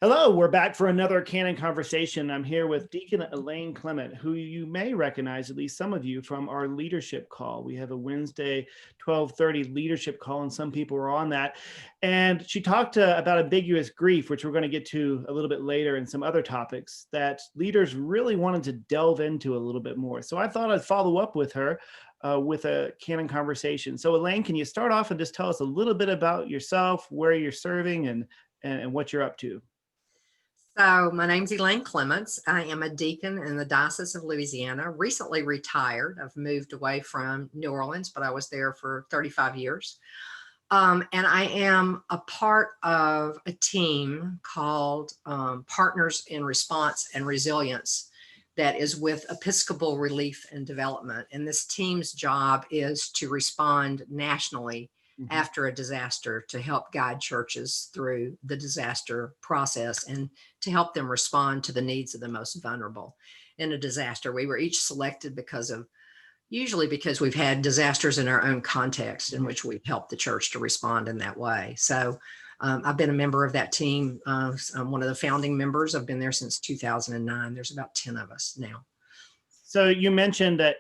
Hello, we're back for another Canon conversation. I'm here with Deacon Elaine Clement, who you may recognize, at least some of you, from our leadership call. We have a Wednesday 12:30 leadership call, and some people were on that. And she talked about ambiguous grief, which we're going to get to a little bit later, and some other topics that leaders really wanted to delve into a little bit more. So I thought I'd follow up with her with a Canon conversation. So Elaine, can you start off and just tell us a little bit about yourself, where you're serving, and what you're up to? So my name's Elaine Clements. I am a deacon in the Diocese of Louisiana, recently retired. I've moved away from New Orleans, but I was there for 35 years. And I am a part of a team called Partners in Response and Resilience that is with Episcopal Relief and Development. And this team's job is to respond nationally after a disaster, to help guide churches through the disaster process and to help them respond to the needs of the most vulnerable in a disaster. We were each selected usually because we've had disasters in our own context in which we've helped the church to respond in that way. So I've been a member of that team. I'm one of the founding members. I've been there since 2009. There's about 10 of us now. So you mentioned that,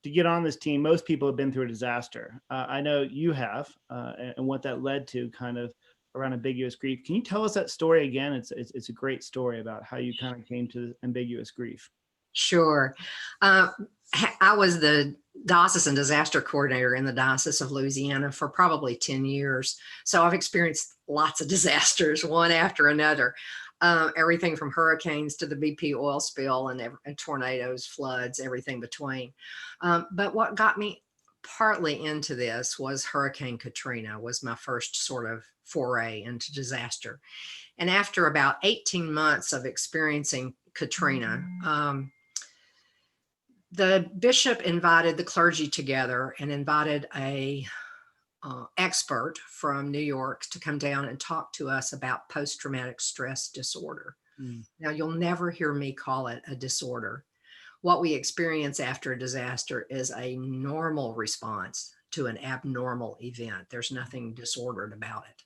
to get on this team, most people have been through a disaster. I know you have, and what that led to kind of around ambiguous grief. Can you tell us that story again? It's a great story about how you kind of came to ambiguous grief. Sure. I was the diocesan disaster coordinator in the Diocese of Louisiana for probably 10 years. So I've experienced lots of disasters, one after another. Everything from hurricanes to the BP oil spill and tornadoes, floods, everything between. But what got me partly into this was Hurricane Katrina was my first sort of foray into disaster. And after about 18 months of experiencing Katrina, the bishop invited the clergy together and invited a expert from New York to come down and talk to us about post-traumatic stress disorder. Now, you'll never hear me call it a disorder. What we experience after a disaster is a normal response to an abnormal event. There's nothing disordered about it.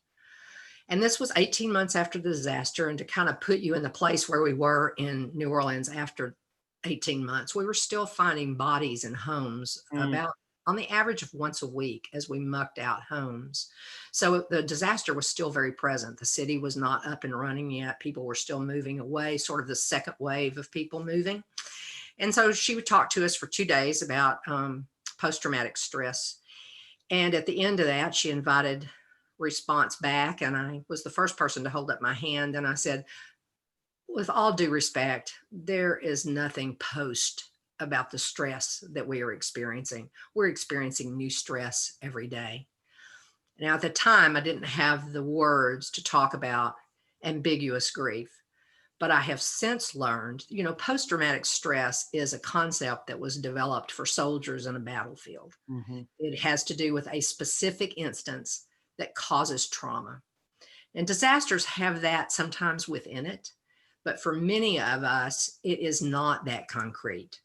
And this was 18 months after the disaster. And to kind of put you in the place where we were in New Orleans after 18 months, we were still finding bodies in homes about on the average of once a week as we mucked out homes. So the disaster was still very present. The city was not up and running yet. People were still moving away, sort of the second wave of people moving. And so she would talk to us for 2 days about post-traumatic stress. And at the end of that, she invited response back. And I was the first person to hold up my hand. And I said, with all due respect, there is nothing post about the stress that we are experiencing. We're experiencing new stress every day. Now, at the time, I didn't have the words to talk about ambiguous grief, but I have since learned, post-traumatic stress is a concept that was developed for soldiers in a battlefield. It has to do with a specific instance that causes trauma. And disasters have that sometimes within it, but for many of us, it is not that concrete.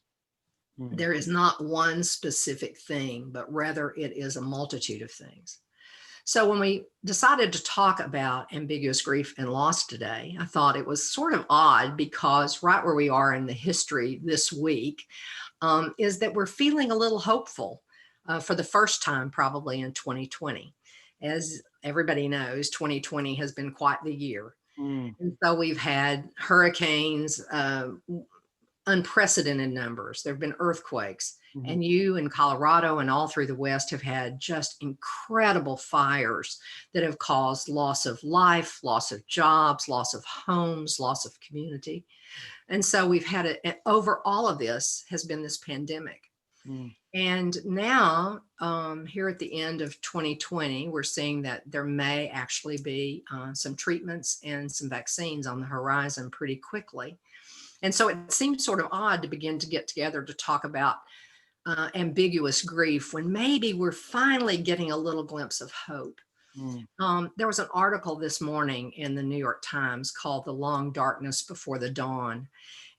There is not one specific thing, but rather it is a multitude of things. So when we decided to talk about ambiguous grief and loss today, I thought it was sort of odd because right where we are in the history this week is that we're feeling a little hopeful for the first time probably in 2020. As everybody knows, 2020 has been quite the year. And so we've had hurricanes, unprecedented numbers. There have been earthquakes, and you in Colorado and all through the West have had just incredible fires that have caused loss of life, loss of jobs, loss of homes, loss of community. And so we've had over all of this has been this pandemic. And now here at the end of 2020, we're seeing that there may actually be some treatments and some vaccines on the horizon pretty quickly. And so it seems sort of odd to begin to get together to talk about ambiguous grief when maybe we're finally getting a little glimpse of hope. There was an article this morning in the New York Times called "The Long Darkness Before the Dawn."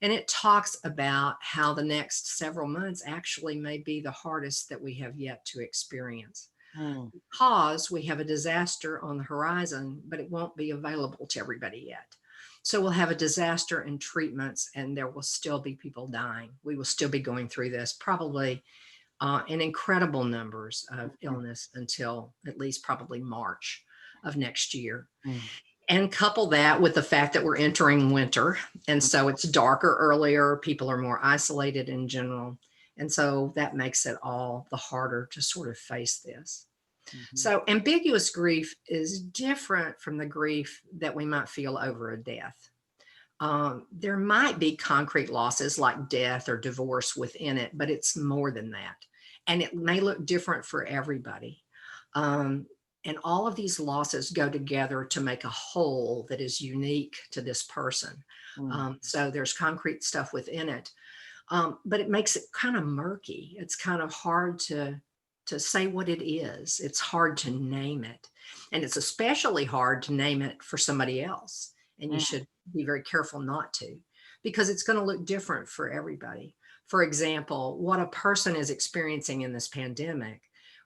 And it talks about how the next several months actually may be the hardest that we have yet to experience. Because we have a disaster on the horizon, but it won't be available to everybody yet. So we'll have a disaster in treatments, and there will still be people dying. We will still be going through this, probably in incredible numbers of illness until at least probably March of next year. And couple that with the fact that we're entering winter. And so it's darker earlier. People are more isolated in general. And so that makes it all the harder to sort of face this. So ambiguous grief is different from the grief that we might feel over a death. There might be concrete losses like death or divorce within it, but it's more than that. And it may look different for everybody. And all of these losses go together to make a whole that is unique to this person. So there's concrete stuff within it, but it makes it kind of murky. It's kind of hard to say what it is. It's hard to name it. And it's especially hard to name it for somebody else. And you should be very careful not to, because it's going to look different for everybody. For example, what a person is experiencing in this pandemic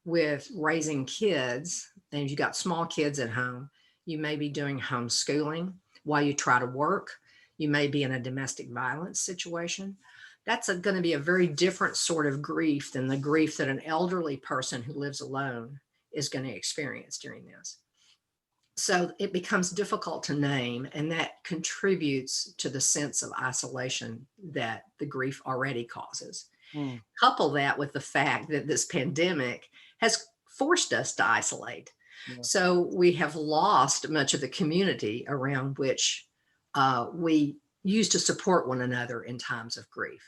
with raising kids, and you've got small kids at home, you may be doing homeschooling while you try to work. You may be in a domestic violence situation. That's going to be a very different sort of grief than the grief that an elderly person who lives alone is going to experience during this. So it becomes difficult to name, and that contributes to the sense of isolation that the grief already causes. Couple that with the fact that this pandemic has forced us to isolate. So we have lost much of the community around which we used to support one another in times of grief.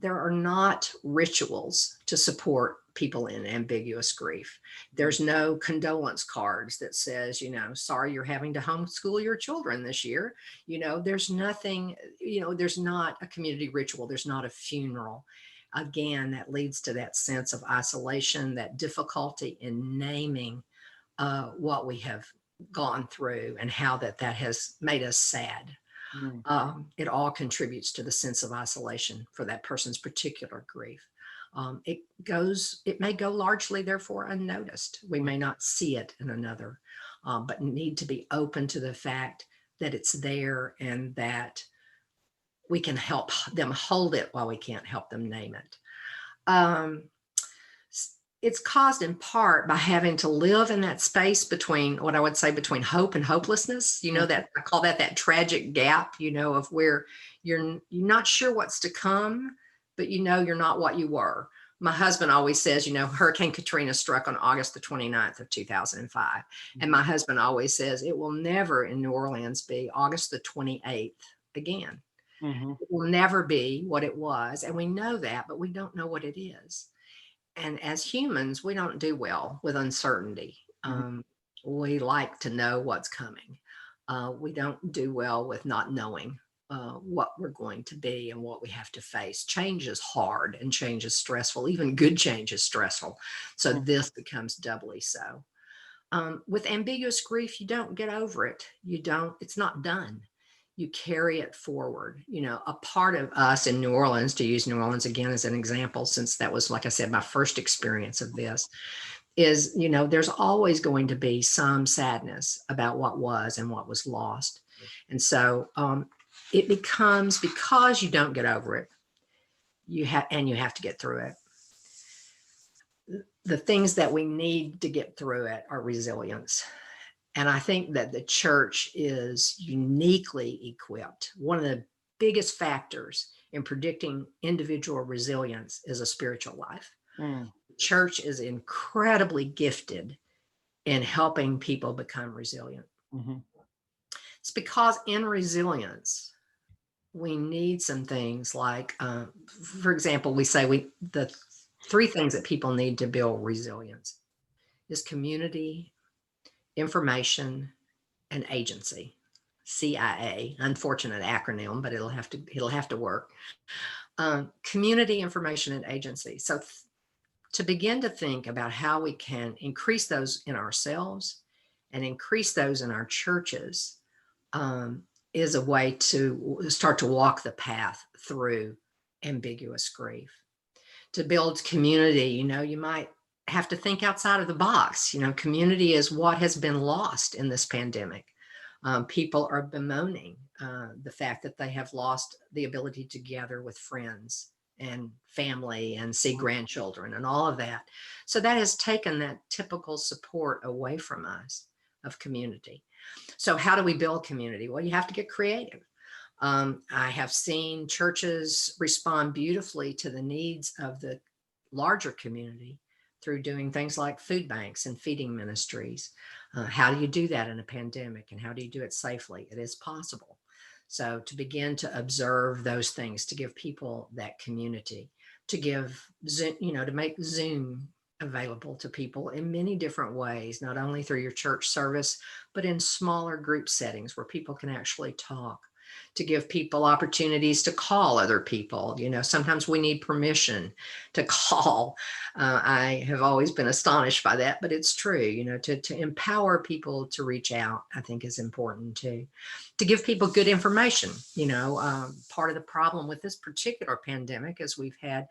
There are not rituals to support people in ambiguous grief. There's no condolence cards that says, sorry you're having to homeschool your children this year. There's nothing, there's not a community ritual. There's not a funeral. Again, that leads to that sense of isolation, that difficulty in naming what we have gone through and how that has made us sad. It all contributes to the sense of isolation for that person's particular grief. It may go largely, therefore, unnoticed. We may not see it in another, but need to be open to the fact that it's there and that we can help them hold it while we can't help them name it. It's caused in part by having to live in that space between what I would say between hope and hopelessness. That I call that tragic gap, of where you're not sure what's to come, but you're not what you were. My husband always says, Hurricane Katrina struck on August the 29th of 2005. And my husband always says it will never in New Orleans be August the 28th again. It will never be what it was. And we know that, but we don't know what it is. And as humans, we don't do well with uncertainty. We like to know what's coming. We don't do well with not knowing what we're going to be and what we have to face. Change is hard and change is stressful. Even good change is stressful. So this becomes doubly so. With ambiguous grief, you don't get over it. It's not done. You carry it forward. A part of us in New Orleans, to use New Orleans again as an example, since that was, like I said, my first experience of this, is, there's always going to be some sadness about what was and what was lost. And so it becomes, because you don't get over it, you have to get through it. The things that we need to get through it are resilience. And I think that the church is uniquely equipped. One of the biggest factors in predicting individual resilience is a spiritual life. The church is incredibly gifted in helping people become resilient. It's because in resilience, we need some things like, for example, we say the three things that people need to build resilience is community, information, and agency. CIA, unfortunate acronym, but it'll have to work. Community, information, and agency. So to begin to think about how we can increase those in ourselves and increase those in our churches is a way to start to walk the path through ambiguous grief. To build community, you might have to think outside of the box. Community is what has been lost in this pandemic. People are bemoaning the fact that they have lost the ability to gather with friends and family and see grandchildren and all of that. So that has taken that typical support away from us of community. So how do we build community? Well, you have to get creative. I have seen churches respond beautifully to the needs of the larger community through doing things like food banks and feeding ministries. How do you do that in a pandemic, and how do you do it safely? It is possible. So to begin to observe those things, to give people that community, to give Zoom, to make Zoom available to people in many different ways, not only through your church service, but in smaller group settings where people can actually talk, to give people opportunities to call other people. Sometimes we need permission to call. I have always been astonished by that, but it's true. To empower people to reach out, I think is important too. To give people good information. Part of the problem with this particular pandemic is we've had,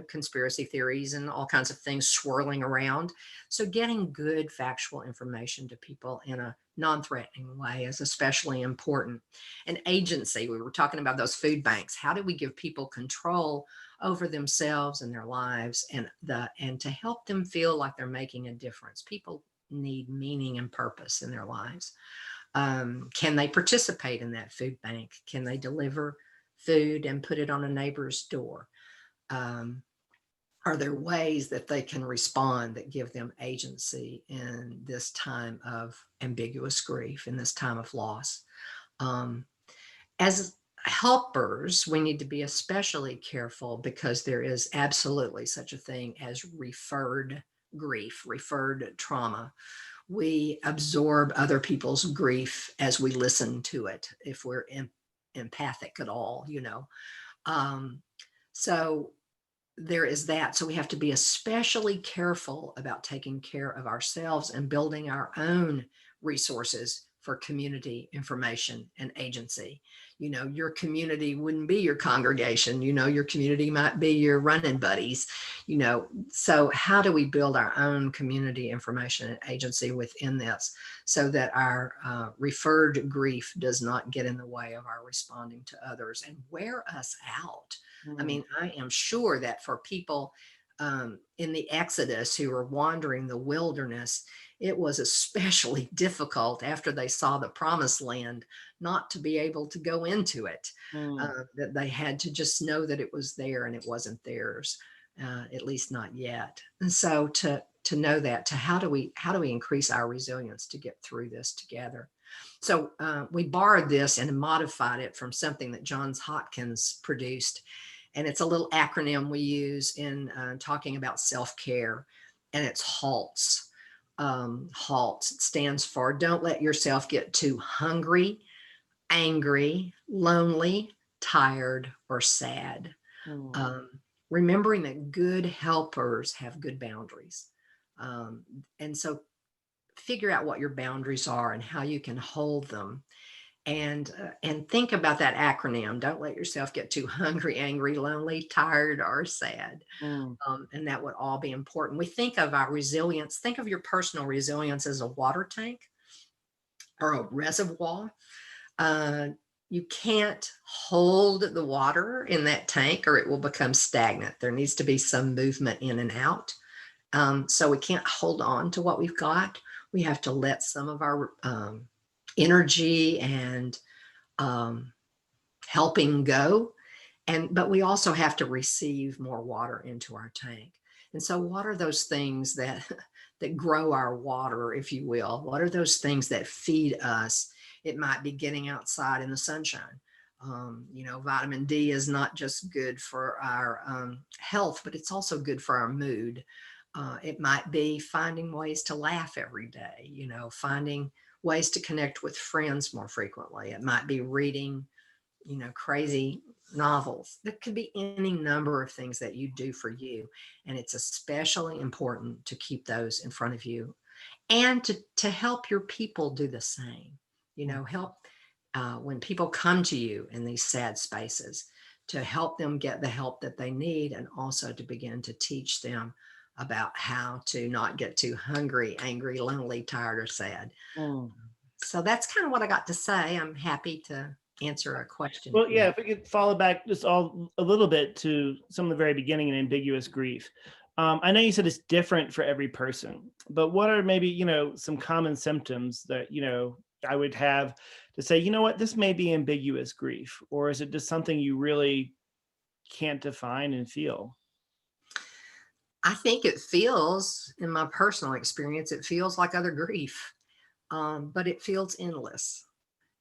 conspiracy theories and all kinds of things swirling around. So getting good factual information to people in a non-threatening way is especially important. And agency, we were talking about those food banks. How do we give people control over themselves and their lives, and to help them feel like they're making a difference? People need meaning and purpose in their lives. Can they participate in that food bank? Can they deliver food and put it on a neighbor's door? Are there ways that they can respond that give them agency in this time of ambiguous grief, in this time of loss? As helpers, we need to be especially careful, because there is absolutely such a thing as referred grief, referred trauma. We absorb other people's grief as we listen to it, if we're empathic at all. So there is that. So we have to be especially careful about taking care of ourselves and building our own resources for community information and agency. Your community wouldn't be your congregation. Your community might be your running buddies. So how do we build our own community information and agency within this, so that our referred grief does not get in the way of our responding to others and wear us out? I mean, I am sure that for people in the Exodus who were wandering the wilderness, it was especially difficult after they saw the promised land not to be able to go into it, that they had to just know that it was there and it wasn't theirs, at least not yet. And so to know that, how do we increase our resilience to get through this together? So we borrowed this and modified it from something that Johns Hopkins produced. And it's a little acronym we use in talking about self-care, and it's HALTS. HALTS, it stands for don't let yourself get too hungry, angry, lonely, tired, or sad. Remembering that good helpers have good boundaries. And so figure out what your boundaries are and how you can hold them. And think about that acronym. Don't let yourself get too hungry, angry, lonely, tired, or sad. And that would all be important. We think of our resilience. Think of your personal resilience as a water tank or a reservoir. You can't hold the water in that tank or it will become stagnant. There needs to be some movement in and out. So we can't hold on to what we've got. We have to let some of our energy and helping go, but we also have to receive more water into our tank. And so what are those things that grow our water, if you will? What are those things that feed us? It might be getting outside in the sunshine. Vitamin D is not just good for our health, but it's also good for our mood. It might be finding ways to laugh every day, finding ways to connect with friends more frequently. It might be reading, crazy novels. There could be any number of things that you do for you. And it's especially important to keep those in front of you and to help your people do the same. Help when people come to you in these sad spaces, to help them get the help that they need, and also to begin to teach them about how to not get too hungry, angry, lonely, tired, or sad. So that's kind of what I got to say. I'm happy to answer a question. Well, yeah, if we could follow back just a little bit to some of the very beginning in ambiguous grief. I know you said it's different for every person, but what are maybe, some common symptoms that, I would have to say, you know what, this may be ambiguous grief, or is it just something you really can't define and feel? I think it feels, in my personal experience, it feels like other grief, but it feels endless.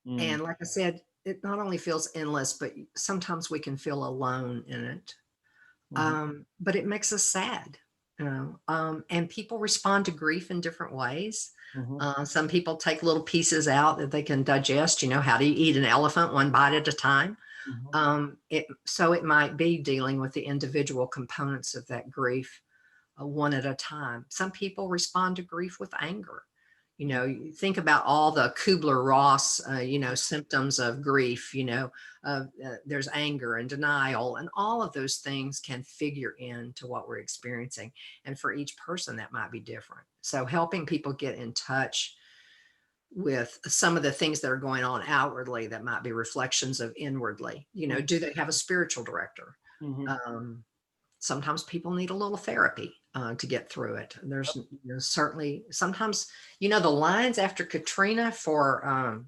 Mm, And like I said, it not only feels endless, but sometimes we can feel alone in it. mhm, But it makes us sad, and people respond to grief in different ways. mhm, Some people take little pieces out that they can digest. How do you eat an elephant one bite at a time? mhm, So it might be dealing with the individual components of that grief, one at a time. Some people respond to grief with anger. You think about all the Kubler-Ross, symptoms of grief, there's anger and denial, and all of those things can figure into what we're experiencing. And for each person, that might be different. So helping people get in touch with some of the things that are going on outwardly that might be reflections of inwardly, do they have a spiritual director? mhm. Um, Sometimes people need a little therapy to get through it. There's certainly sometimes, the lines after Katrina for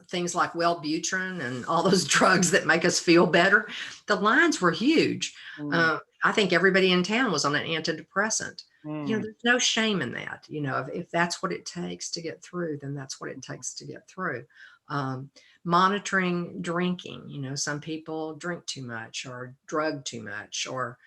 things like Wellbutrin and all those drugs that make us feel better, the lines were huge. Mm, I think everybody in town was on an antidepressant. mm, There's no shame in that. If that's what it takes to get through, then that's what it takes to get through. Um, Monitoring drinking, some people drink too much or drug too much or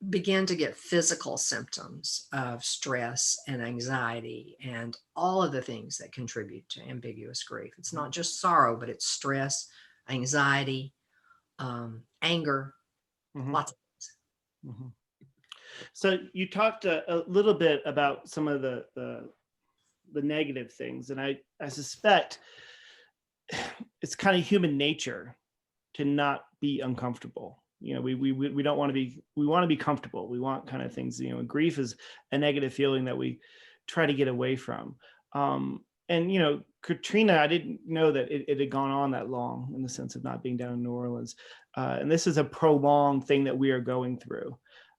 begin to get physical symptoms of stress and anxiety and all of the things that contribute to ambiguous grief. It's not just sorrow, but it's stress, anxiety, anger, mhm, lots of things. mhm. So you talked a little bit about some of the negative things, and I suspect it's kind of human nature to not be uncomfortable. We don't want to be, we want to be comfortable. We want kind of things, and grief is a negative feeling that we try to get away from. And Katrina, I didn't know that it had gone on that long, in the sense of not being down in New Orleans. And this is a prolonged thing that we are going through.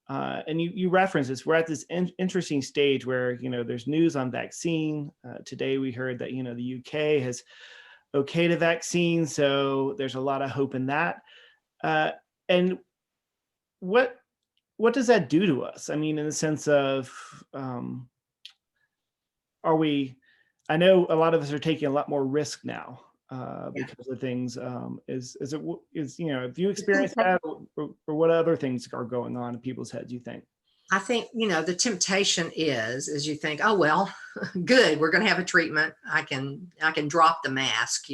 And you reference this. We're at this interesting stage where there's news on vaccine. Today we heard that the UK has okayed a vaccine, so there's a lot of hope in that. And what does that do to us? I mean, in the sense of, are we? I know a lot of us are taking a lot more risk now Yeah. because of things. If you experience that, or what other things are going on in people's heads, you think? I think, the temptation is you think, oh, well, good, we're going to have a treatment. I can drop the mask,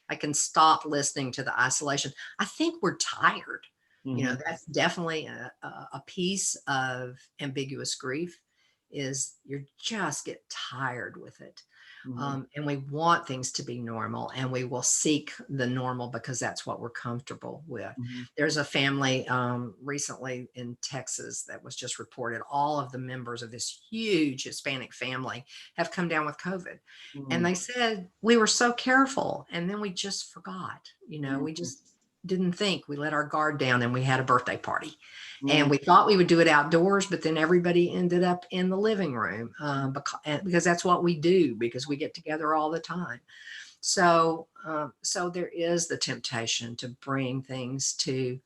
I can stop listening to the isolation. I think we're tired. Mhm, That's definitely a piece of ambiguous grief is you just get tired with it. mhm, And we want things to be normal and we will seek the normal because that's what we're comfortable with. mhm, There's a family recently in Texas that was just reported. All of the members of this huge Hispanic family have come down with COVID. And mhm, they said, we were so careful. And then we just forgot, we mhm, just didn't think. We let our guard down and we had a birthday party. mhm, And we thought we would do it outdoors, but then everybody ended up in the living room because that's what we do because we get together all the time. So there is the temptation to bring things to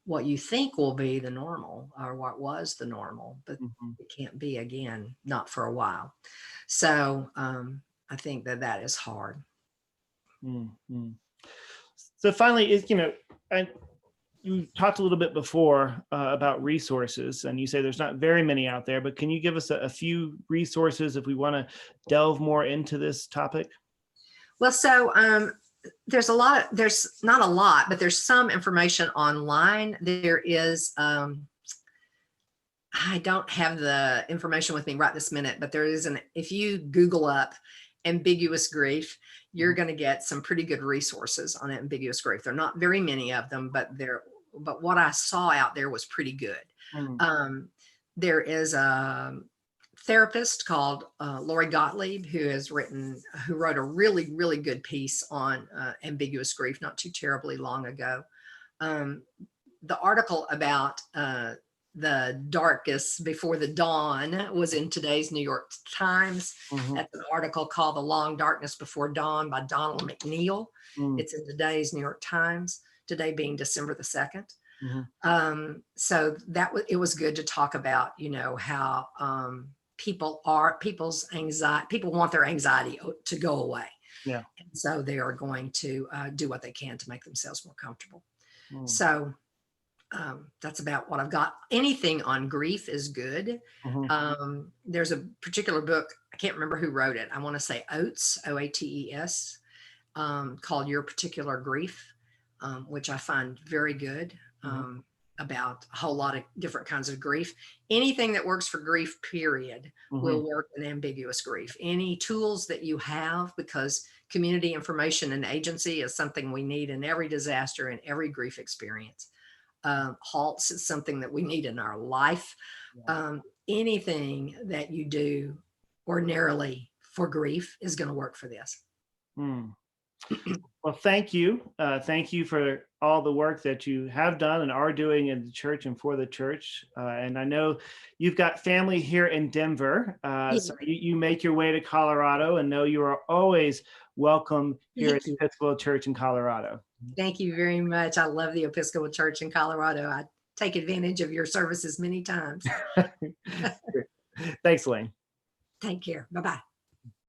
what you think will be the normal or what was the normal, but mhm, it can't be again, not for a while. So I think that is hard. mhm. So finally, and you talked a little bit before about resources, and you say there's not very many out there, but can you give us a few resources if we want to delve more into this topic? Well, so there's not a lot, but there's some information online. There is, I don't have the information with me right this minute, but there is if you Google up ambiguous grief, you're Mhm, going to get some pretty good resources on ambiguous grief. There are not very many of them, but what I saw out there was pretty good. mhm, Um, there is a therapist called Lori Gottlieb, who wrote a really, really good piece on ambiguous grief not too terribly long ago. The article about the darkest before the dawn was in today's New York Times. Mhm. That's an article called The Long Darkness Before Dawn by Donald McNeil. Mm. It's in today's New York Times, today being December the 2nd. Mhm. So it was good to talk about, how people's anxiety, people want their anxiety to go away. Yeah. And so they are going to do what they can to make themselves more comfortable. Mm. So that's about what I've got. Anything on grief is good. Mhm. There's a particular book, I can't remember who wrote it. I want to say Oates, Oates, called Your Particular Grief, which I find very good, about a whole lot of different kinds of grief. Anything that works for grief, period, will work in ambiguous grief. Any tools that you have, because community information and agency is something we need in every disaster and every grief experience. Halts is something that we need in our life. Anything that you do ordinarily for grief is going to work for this. Well, thank you. Thank you for all the work that you have done and are doing in the church and for the church. And I know you've got family here in Denver. So you make your way to Colorado, and know you are always welcome here at the Episcopal Church in Colorado. Thank you very much. I love the Episcopal Church in Colorado. I take advantage of your services many times. Thanks, Elaine. Take care. Bye-bye.